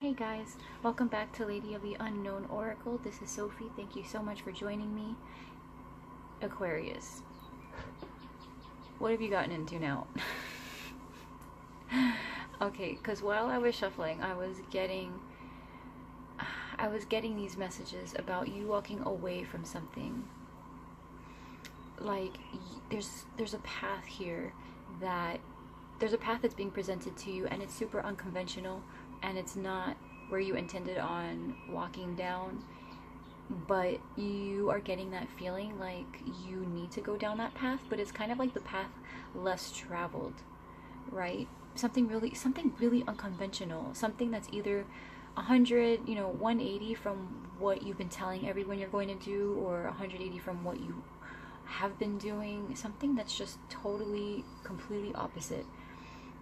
Hey guys, welcome back to Lady of the Unknown Oracle. This is Sophie. Thank you so much for joining me. Aquarius. What have you gotten into now? Okay, because while I was shuffling, I was getting these messages about you walking away from something. Like there's a path here there's a path that's being presented to you, and it's super unconventional, and it's not where you intended on walking down, but you are getting that feeling like you need to go down that path, but it's kind of like the path less traveled, right? Something really unconventional, something that's either 180 from what you've been telling everyone you're going to do, or 180 from what you have been doing, something that's just totally completely opposite.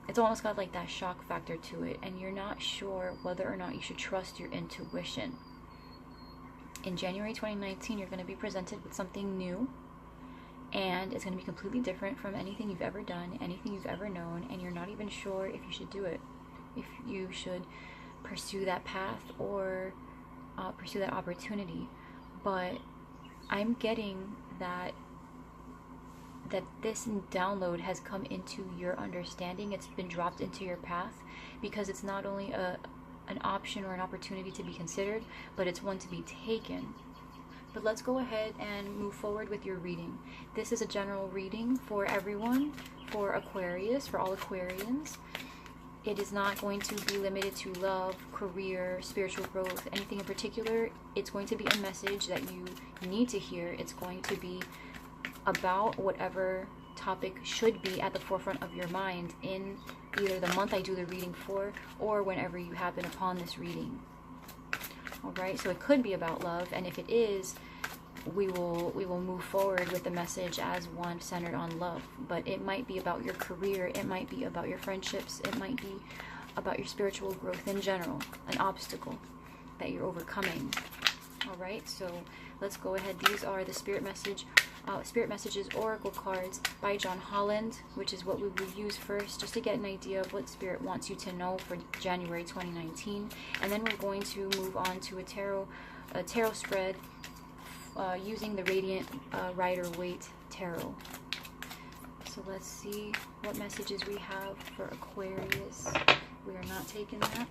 It's almost got like that shock factor to it, and you're not sure whether or not you should trust your intuition. In January 2019, you're going to be presented with something new, and it's going to be completely different from anything you've ever done, anything you've ever known, and you're not even sure if you should do it, if you should pursue that path or pursue that opportunity. But I'm getting that this download has come into your understanding. It's been dropped into your path, because it's not only an option or an opportunity to be considered, but it's one to be taken. But let's go ahead and move forward with your reading. This is a general reading for everyone, for Aquarius, for all Aquarians. It is not going to be limited to love, career, spiritual growth, anything in particular. It's going to be a message that you need to hear. It's going to be about whatever topic should be at the forefront of your mind in either the month I do the reading for, or whenever you happen upon this reading. Alright, so it could be about love, and if it is, we will move forward with the message as one centered on love. But it might be about your career, it might be about your friendships, it might be about your spiritual growth in general, an obstacle that you're overcoming. Alright, so let's go ahead. These are the Spirit Messages Oracle cards by John Holland, which is what we will use first, just to get an idea of what Spirit wants you to know for January 2019. And then we're going to move on to a tarot spread using the Radiant Rider-Waite Tarot. So let's see what messages we have for Aquarius. We are not taking that.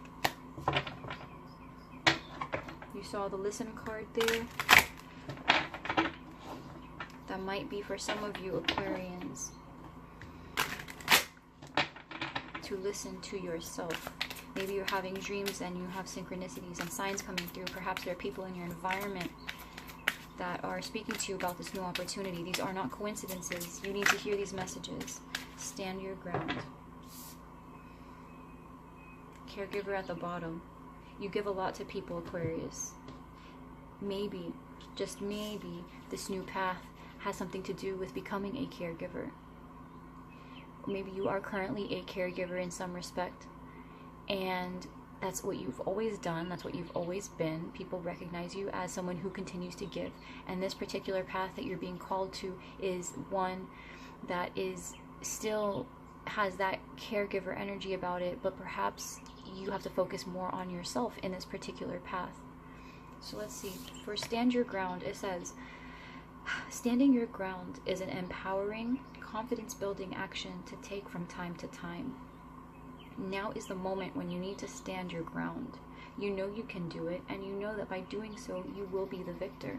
You saw the Listen card there. That might be for some of you Aquarians, to listen to yourself. Maybe you're having dreams and you have synchronicities and signs coming through. Perhaps there are people in your environment that are speaking to you about this new opportunity. These are not coincidences. You need to hear these messages. Stand your ground. Caregiver at the bottom. You give a lot to people, Aquarius. Maybe, just maybe, this new path has something to do with becoming a caregiver. Or maybe you are currently a caregiver in some respect, and that's what you've always done, that's what you've always been. People recognize you as someone who continues to give, and this particular path that you're being called to is one that is still has that caregiver energy about it, but perhaps you have to focus more on yourself in this particular path. So let's see. For Stand Your Ground, it says, standing your ground is an empowering, confidence-building action to take from time to time. Now is the moment when you need to stand your ground. You know you can do it, and you know that by doing so, you will be the victor.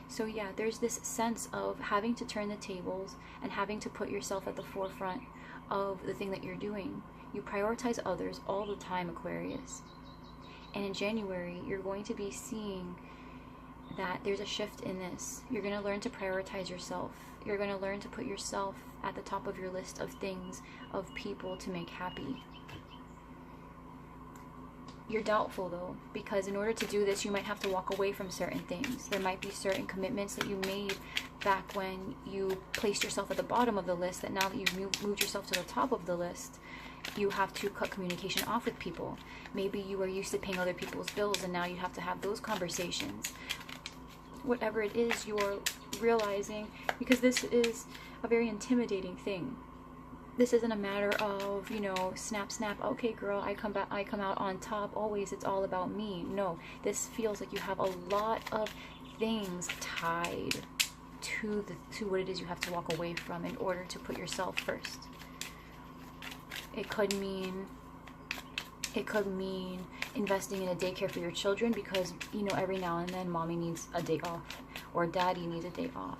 So yeah, there's this sense of having to turn the tables and having to put yourself at the forefront of the thing that you're doing. You prioritize others all the time, Aquarius. And in January, you're going to be seeing that there's a shift in this. You're going to learn to prioritize yourself. You're going to learn to put yourself at the top of your list of things, of people to make happy. You're doubtful though, because in order to do this, you might have to walk away from certain things. There might be certain commitments that you made back when you placed yourself at the bottom of the list, that now that you've moved yourself to the top of the list, you have to cut communication off with people. Maybe you are used to paying other people's bills, and now you have to have those conversations. Whatever it is you are realizing, because this is a very intimidating thing. This isn't a matter of, you know, snap, snap, okay girl, I come out on top, always it's all about me. No, this feels like you have a lot of things tied to what it is you have to walk away from in order to put yourself first. It could mean investing in a daycare for your children because, you know, every now and then mommy needs a day off or daddy needs a day off.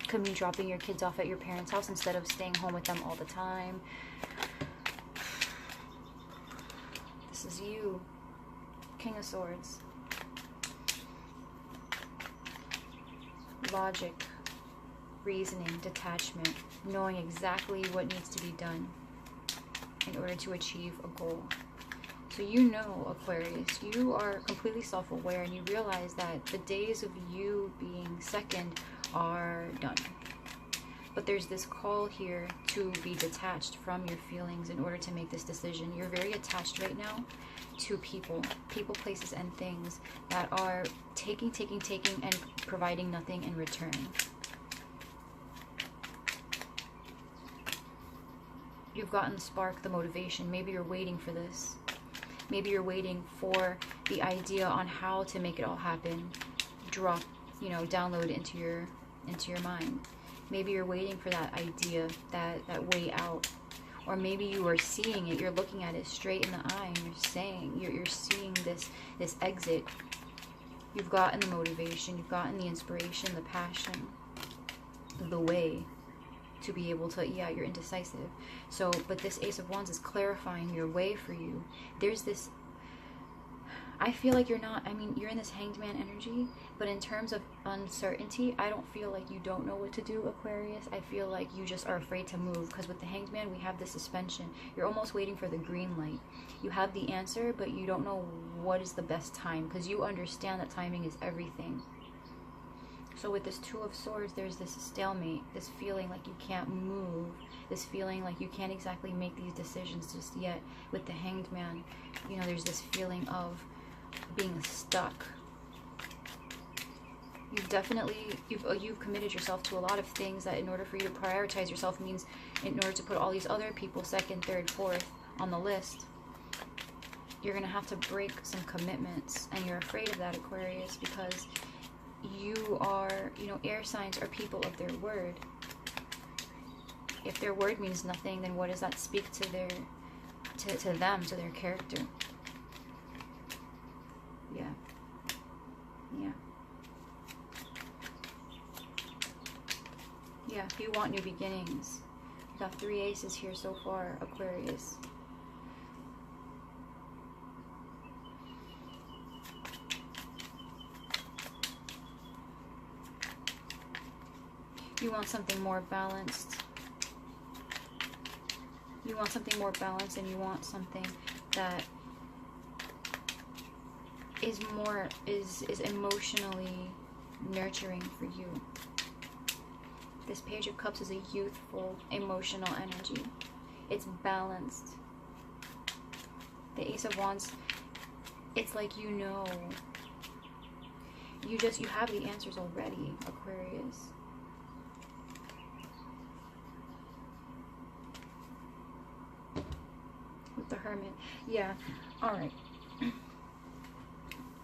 Could mean dropping your kids off at your parents' house instead of staying home with them all the time. This is you, King of Swords. Logic, reasoning, detachment, knowing exactly what needs to be done in order to achieve a goal. So you know, Aquarius, you are completely self-aware and you realize that the days of you being second are done. But there's this call here to be detached from your feelings in order to make this decision. You're very attached right now to people, places, and things that are taking, and providing nothing in return. You've gotten the spark, the motivation. Maybe you're waiting for this. Maybe you're waiting for the idea on how to make it all happen. Drop, you know, download into your mind. Maybe you're waiting for that idea, that way out. Or maybe you are seeing it, you're looking at it straight in the eye and you're saying, you're seeing this exit. You've gotten the motivation, you've gotten the inspiration, the passion, the way to be able to, yeah, you're indecisive. So, but this Ace of Wands is clarifying your way for you. There's this, I feel like you're not, I mean, you're in this Hanged Man energy, but in terms of uncertainty, I don't feel like you don't know what to do, Aquarius. I feel like you just are afraid to move, because with the Hanged Man, we have the suspension. You're almost waiting for the green light. You have the answer, but you don't know what is the best time, because you understand that timing is everything. So with this Two of Swords, there's this stalemate, this feeling like you can't move, this feeling like you can't exactly make these decisions just yet. With the Hanged Man, you know, there's this feeling of being stuck. You've committed yourself to a lot of things that in order for you to prioritize yourself means in order to put all these other people second, third, fourth on the list, you're going to have to break some commitments. And you're afraid of that, Aquarius, because you are, you know, air signs are people of their word. If their word means nothing, then what does that speak to their, to them, to their character? Yeah. Yeah. Yeah, you want new beginnings. We got 3 aces here so far, Aquarius. You want something more balanced. You want something more balanced, and you want something that is more, is emotionally nurturing for you. This Page of Cups is a youthful, emotional energy. It's balanced. The Ace of Wands, it's like, you know, you have the answers already, Aquarius. With the Hermit. Yeah. Alright.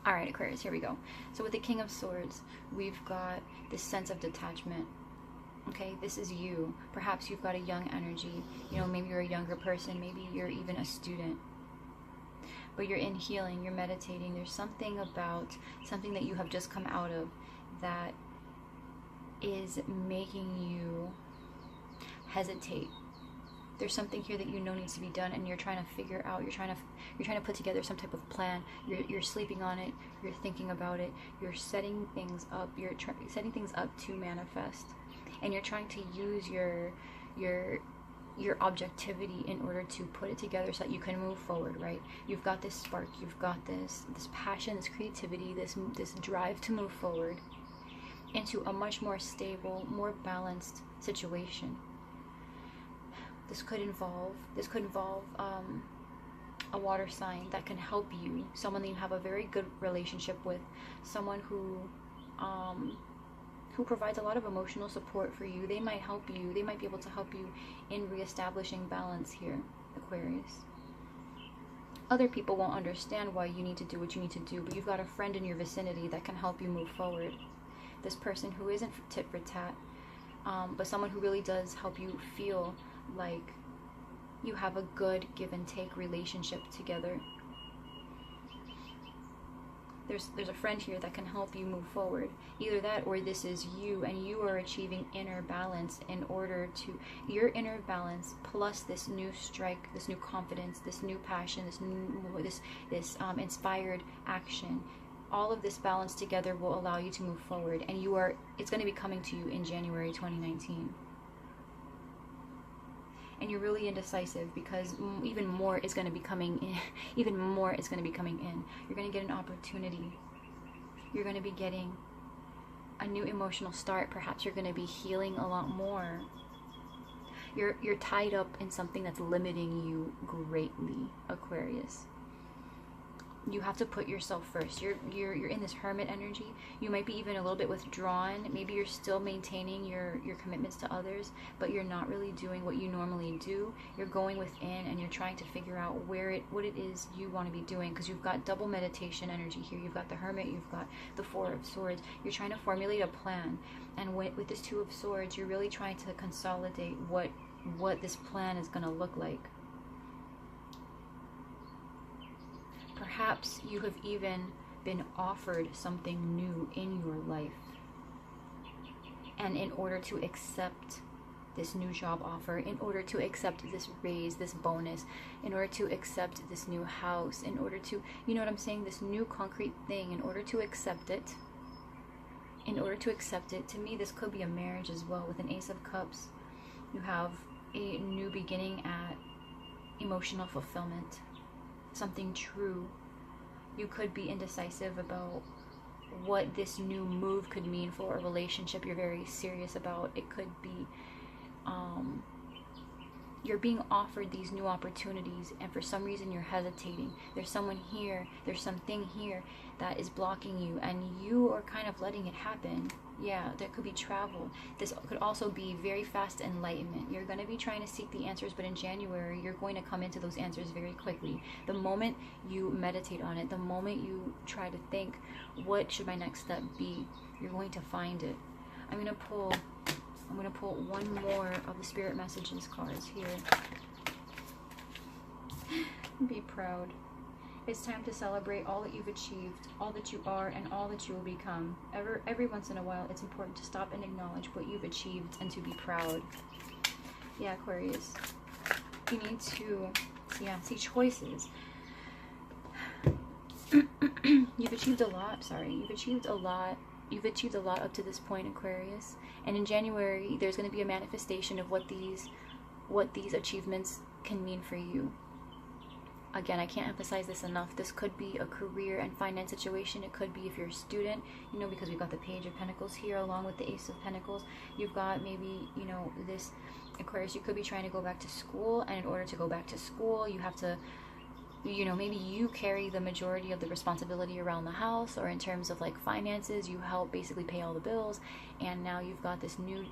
Alright, Aquarius, here we go. So with the King of Swords, we've got this sense of detachment. Okay, this is you. Perhaps you've got a young energy. You know, maybe you're a younger person. Maybe you're even a student. But you're in healing. You're meditating. There's something about something that you have just come out of that is making you hesitate. There's something here that you know needs to be done, and you're trying to figure out. You're trying to put together some type of plan. You're sleeping on it. You're thinking about it. You're setting things up. You're setting things up to manifest. And you're trying to use your objectivity in order to put it together so that you can move forward, right? You've got this spark, you've got this passion, this creativity, this drive to move forward into a much more stable, more balanced situation. This could involve a water sign that can help you, someone that you have a very good relationship with, someone who provides a lot of emotional support for you. They might help you. They might be able to help you in reestablishing balance here, Aquarius. Other people won't understand why you need to do what you need to do, but you've got a friend in your vicinity that can help you move forward. This person who isn't tit for tat, but someone who really does help you feel like you have a good give and take relationship together. There's a friend here that can help you move forward. Either that, or this is you, and you are achieving inner balance in order to, your inner balance plus this new strike, this new confidence, this new passion, this inspired action. All of this balance together will allow you to move forward, and it's going to be coming to you in January 2019. And you're really indecisive because even more is going to be coming in. Even more is going to be coming in. You're going to get an opportunity. You're going to be getting a new emotional start. Perhaps you're going to be healing a lot more. You're tied up in something that's limiting you greatly, Aquarius. You have to put yourself first. You're in this hermit energy. You might be even a little bit withdrawn. Maybe you're still maintaining your commitments to others, but you're not really doing what you normally do. You're going within and you're trying to figure out what it is you want to be doing, because you've got double meditation energy here. You've got the hermit, you've got the Four of Swords. You're trying to formulate a plan, and with this Two of Swords, you're really trying to consolidate what this plan is going to look like. Perhaps you have even been offered something new in your life. And in order to accept this new job offer, in order to accept this raise, this bonus, in order to accept this new house, in order to, you know what I'm saying, this new concrete thing, in order to accept it, to me this could be a marriage as well. With an Ace of Cups, you have a new beginning at emotional fulfillment. Something true. You could be indecisive about what this new move could mean for a relationship you're very serious about. It could be you're being offered these new opportunities, and for some reason you're hesitating. There's someone here, there's something here that is blocking you, and you are kind of letting it happen. Yeah, there could be travel. This could also be very fast enlightenment. You're going to be trying to seek the answers, but in January, you're going to come into those answers very quickly. The moment you meditate on it, the moment you try to think, what should my next step be, you're going to find it. I'm going to pull one more of the Spirit Messages cards here. Be proud. It's time to celebrate all that you've achieved, all that you are, and all that you will become. Every once in a while, it's important to stop and acknowledge what you've achieved and to be proud. Yeah, Aquarius. You need to, see choices. You've achieved a lot, You've achieved a lot. You've achieved a lot up to this point, Aquarius. And in January, there's going to be a manifestation of what these achievements can mean for you. Again, I can't emphasize this enough. This could be a career and finance situation. It could be if you're a student, because we've got the Page of Pentacles here along with the Ace of Pentacles. You've got maybe, this Aquarius, you could be trying to go back to school, and in order to go back to school, you have to, maybe you carry the majority of the responsibility around the house, or in terms of like finances, you help basically pay all the bills, and now you've got this new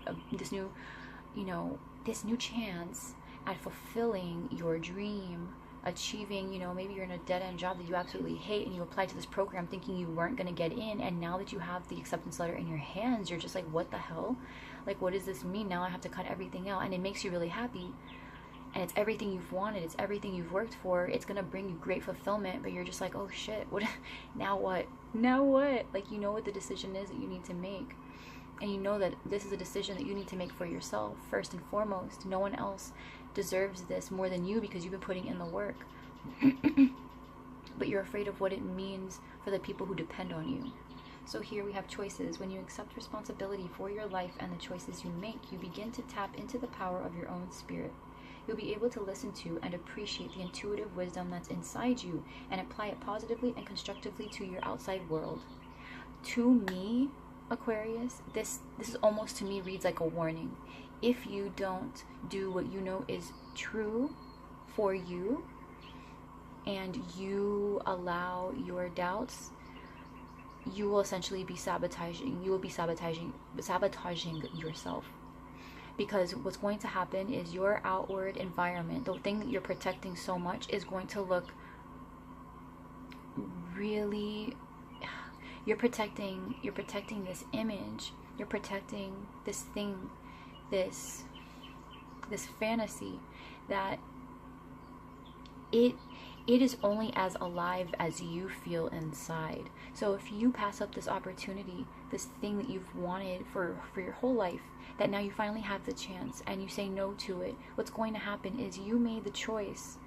chance at fulfilling your dream, achieving, maybe you're in a dead-end job that you absolutely hate, and you applied to this program thinking you weren't going to get in, and now that you have the acceptance letter in your hands, you're just like, what the hell? Like, what does this mean? Now I have to cut everything out, and it makes you really happy, and it's everything you've wanted, it's everything you've worked for, it's going to bring you great fulfillment, but you're just like, oh shit, now what? Like, you know what the decision is that you need to make, and you know that this is a decision that you need to make for yourself, first and foremost. No one else deserves this more than you, because you've been putting in the work. But you're afraid of what it means for the people who depend on you. So here we have choices. When you accept responsibility for your life and the choices you make, you begin to tap into the power of your own spirit. You'll be able to listen to and appreciate the intuitive wisdom that's inside you and apply it positively and constructively to your outside world. To me, Aquarius, this is almost, to me, reads like a warning. If you don't do what you know is true for you, and you allow your doubts you will essentially be sabotaging. You will be sabotaging yourself. Because what's going to happen is your outward environment, the thing that you're protecting so much, is going to look really, you're protecting this image, you're protecting this thing, this fantasy, that it is only as alive as you feel inside. So if you pass up this opportunity, this thing that you've wanted for your whole life, that now you finally have the chance, and you say no to it, what's going to happen is you made the choice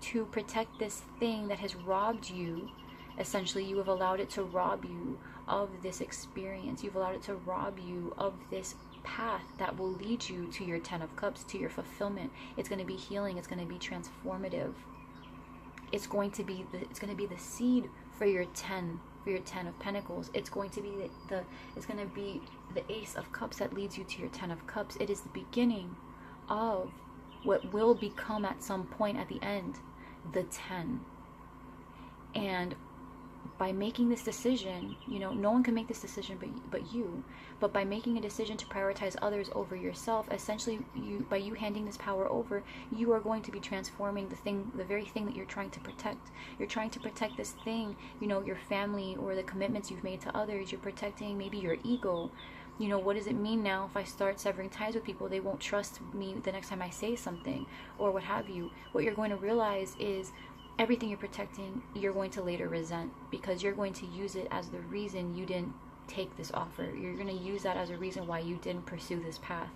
to protect this thing that has robbed you. Essentially, you have allowed it to rob you of this experience. You've allowed it to rob you of this path that will lead you to your 10 of Cups, to your fulfillment. It's going to be healing. It's going to be transformative. It's going to be the seed for your 10 of Pentacles. It's going to be it's going to be the Ace of Cups that leads you to your 10 of Cups. It is the beginning of what will become at some point at the end the 10. And by making this decision, no one can make this decision but you. But by making a decision to prioritize others over yourself, essentially, by you handing this power over, you are going to be transforming the very thing that you're trying to protect. You're trying to protect this thing, your family, or the commitments you've made to others. You're protecting maybe your ego. What does it mean now if I start severing ties with people? They won't trust me the next time I say something, or what have you. What you're going to realize is everything you're protecting, you're going to later resent, because you're going to use it as the reason you didn't take this offer. You're going to use that as a reason why you didn't pursue this path.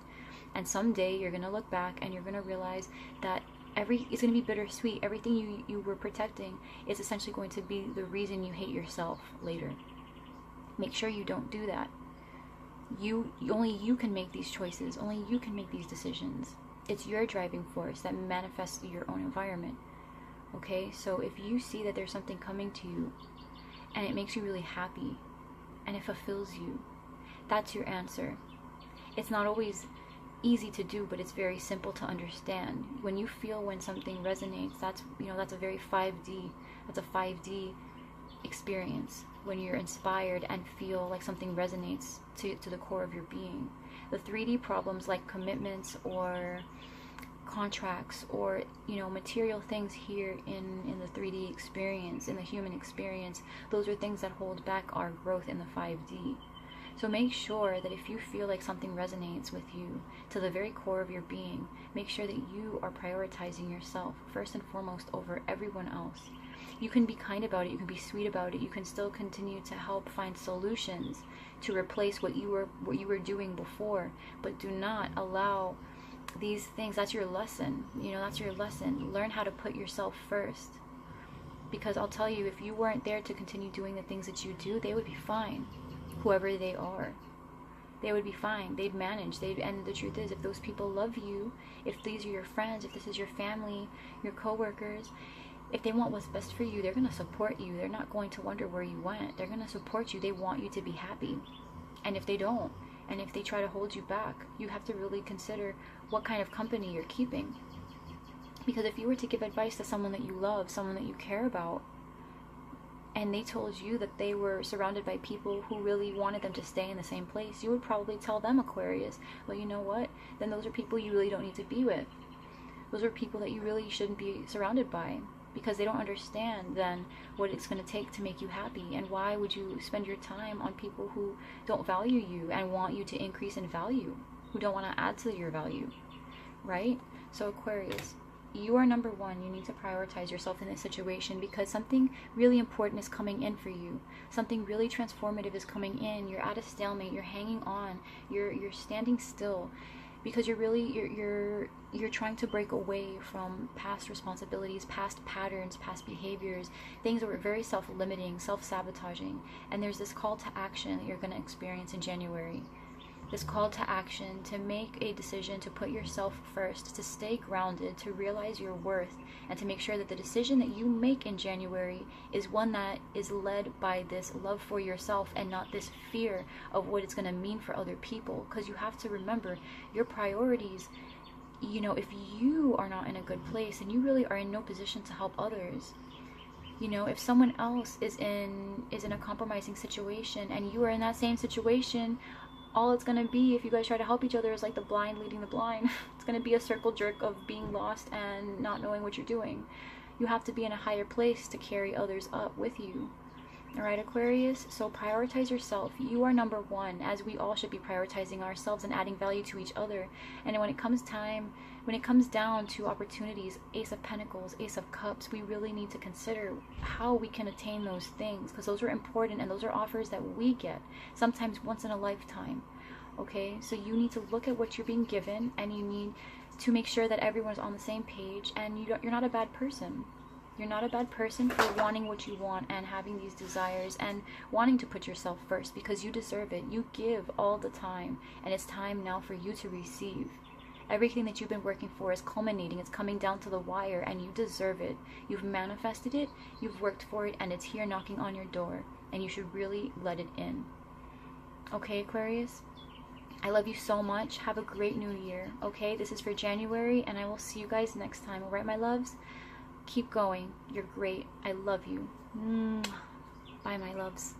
And someday you're going to look back and you're going to realize that it's going to be bittersweet. Everything you were protecting is essentially going to be the reason you hate yourself later. Make sure you don't do that. Only you can make these choices. Only you can make these decisions. It's your driving force that manifests your own environment. Okay, so if you see that there's something coming to you and it makes you really happy and it fulfills you, that's your answer. It's not always easy to do, but it's very simple to understand. When you feel when something resonates, that's a very 5D. That's a 5D experience, when you're inspired and feel like something resonates to the core of your being. The 3D problems, like commitments or contracts or material things here in the 3D experience, in the human experience, those are things that hold back our growth in the 5D. So make sure that if you feel like something resonates with you to the very core of your being, make sure that you are prioritizing yourself first and foremost over everyone else. You can be kind about it, you can be sweet about it, you can still continue to help find solutions to replace what you were doing before, but do not allow these things. That's your lesson. That's your lesson. Learn how to put yourself first. Because I'll tell you, if you weren't there to continue doing the things that you do, they would be fine. Whoever they are, they would be fine. They'd manage. And the truth is, if those people love you, if these are your friends, if this is your family, your coworkers, if they want what's best for you, they're going to support you. They're not going to wonder where you went. They're going to support you. They want you to be happy. And if they don't, and if they try to hold you back, you have to really consider what kind of company you're keeping. Because if you were to give advice to someone that you love, someone that you care about, and they told you that they were surrounded by people who really wanted them to stay in the same place, you would probably tell them, Aquarius, well, you know what? Then those are people you really don't need to be with. Those are people that you really shouldn't be surrounded by, because they don't understand then what it's going to take to make you happy. And why would you spend your time on people who don't value you and want you to increase in value, who don't want to add to your value, right? So Aquarius, you are number one. You need to prioritize yourself in this situation, because something really important is coming in for you. Something really transformative is coming in. You're at a stalemate. You're hanging on. You're standing still, because you're trying to break away from past responsibilities, past patterns, past behaviors, things that were very self-limiting, self-sabotaging. And there's this call to action that you're going to experience in January. This call to action to make a decision to put yourself first, to stay grounded, to realize your worth, and to make sure that the decision that you make in January is one that is led by this love for yourself and not this fear of what it's going to mean for other people. Because you have to remember your priorities. If you are not in a good place and you really are in no position to help others, You know, if someone else is in a compromising situation and you are in that same situation, all it's going to be, if you guys try to help each other, is like the blind leading the blind. It's going to be a circle jerk of being lost and not knowing what you're doing. You have to be in a higher place to carry others up with you. Alright, Aquarius? So prioritize yourself. You are number one, as we all should be prioritizing ourselves and adding value to each other. And when it comes down to opportunities, Ace of Pentacles, Ace of Cups, we really need to consider how we can attain those things, because those are important and those are offers that we get, sometimes once in a lifetime. Okay? So you need to look at what you're being given, and you need to make sure that everyone's on the same page, and you're not a bad person. You're not a bad person for wanting what you want and having these desires and wanting to put yourself first, because you deserve it. You give all the time, and it's time now for you to receive. Everything that you've been working for is culminating. It's coming down to the wire, and you deserve it. You've manifested it, you've worked for it, and it's here knocking on your door, and you should really let it in. Okay, Aquarius? I love you so much. Have a great new year. Okay, this is for January, and I will see you guys next time. Alright, my loves? Keep going. You're great. I love you. Bye, my loves.